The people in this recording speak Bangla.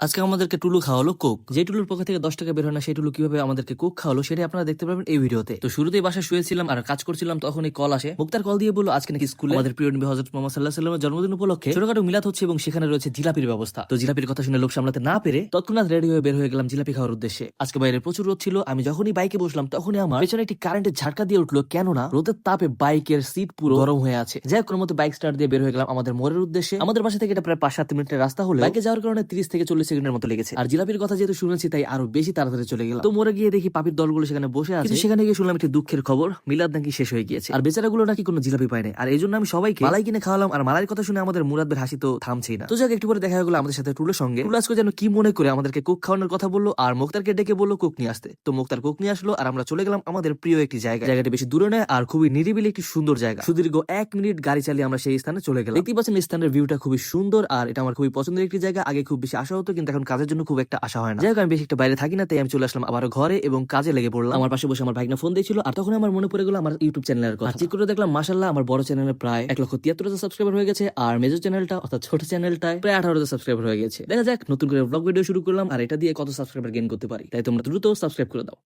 আজকে আমাদেরকে টুলু খাওয়ালো কোক। যে টুলুর পকেট থেকে 10 টাকা বের হয় না, সেই টুলু কিভাবে আমাদেরকে কোক খাওয়ালো সেটাই আপনারা দেখতে পাবেন এই ভিডিওতে। তো শুরুতেই বাসায় শুয়েছিলাম আর কাজ করছিলাম, তখন এই কল আসে। মুক্তার কল দিয়ে বললো আজকে নাকি স্কুলে আমাদের প্রিয় নবী হযরত মুহাম্মদ সাল্লাল্লাহু আলাইহি ওয়াসাল্লামের জন্মদিন উপলক্ষে ছোটখাটো মিলাদ হচ্ছে এবং সেখানে রয়েছে জিলাপির ব্যবস্থা। তো জিলাপির কথা শুনে লোভ সামলাতে না পেরে তৎক্ষণাৎ রেডি হয়ে বের হয়ে গেলাম জিলাপি খাওয়ার উদ্দেশ্যে। আজকে বাইরে প্রচুর রোদ ছিল। আমি যখনই বাইকে বসলাম তখনই আমার পেছনে একটি কারেন্টের ঝাটকা দিয়ে উঠলো, কেননা রোদের তাপে বাইকের সিট পুরো গরম হয়ে আছে। যাই হোক, কোনো মতো বাইক স্টার্ট দিয়ে বের হয়ে গেলাম আমাদের মোড়ের উদ্দেশ্যে। আমাদের বাসা থেকে এটা প্রায় 5-7 মিনিটের রাস্তা হলে বাইকে যাওয়ার কারণে 30 থেকে 40 সেকেন্ডের মতো লেগেছে। আর জিলাপির কথা যেহেতু শুনেছি তাই আরো বেশি তাড়াতাড়ি চলে গেলাম। তো মোড়ে গিয়ে দেখি পাপির দলগুলো সেখানে বসে আছে। কিন্তু সেখানে গিয়ে শুনলাম একটি দুঃখের খবর, মিলাদ নাকি শেষ হয়ে গিয়েছে আর বেচারাগুলো নাকি কোনো জিলাপি পায় না। আর এই জন্য আমি সবাইকে মালাই কিনে খাওয়ালাম। আর মালাইয়ের কথা শুনে আমাদের মুরাদের হাসি তো থামছেই না। তো যাক, একটু পরে দেখা হয়ে গেলো আমাদের সাথে টুলের সঙ্গে। টুল আজকে যেন কি মনে করে আমাদেরকে কোক খাওয়ানোর কথা বললো আর মুক্তারকে ডেকে বললো কোক নিয়ে আসতে। তো মুক্তার কোক নিয়ে আসলো আর আমরা চলে গেলাম আমাদের প্রিয় একটি জায়গা। জায়গাটি বেশি দূরে নয় আর খুবই নিরিবিলি একটি সুন্দর জায়গা। সুদীর্ঘ 1 মিনিট গাড়ি চালিয়ে আমরা সেই স্থানে চলে গেলাম। দেখতে পাচ্ছেন স্থানের ভিউটা খুবই সুন্দর আর এটা আমার খুবই পছন্দের একটি জায়গা। আগে খুব বেশি আসা হতো কিন্তু এখন কাজের জন্য খুব একটা আসা হয় না। যাই হোক, আমি বেশি একটা বাইরে থাকি না, তাই আমি চলে আসলাম আবার ঘরে এবং কাজে লেগে পড়লাম। আমার পাশে বসে আমার ভাইগনা ফোন দিয়েছিল আর তখন আমার মনে পড়ে গেল আমার ইউটিউব চ্যানেলের কথা। চেক করে দেখলাম মাশাআল্লাহ আমার বড় চ্যানেলে প্রায় 1,73,000 সাবস্ক্রাইবার হয়ে গেছে আর মেজর চ্যানেলটা অর্থাৎ ছোট চ্যানেলটায় প্রায় 18,000 সাবস্ক্রাইবার হয়ে গেছে। দেখা যাক নতুন করে ব্লগ ভিডিও শুরু করলাম আর এটা দিয়ে কত সাবস্ক্রাইবার গেইন করতে পারি। তাই তোমরা দ্রুত সাবস্ক্রাইব করে দাও।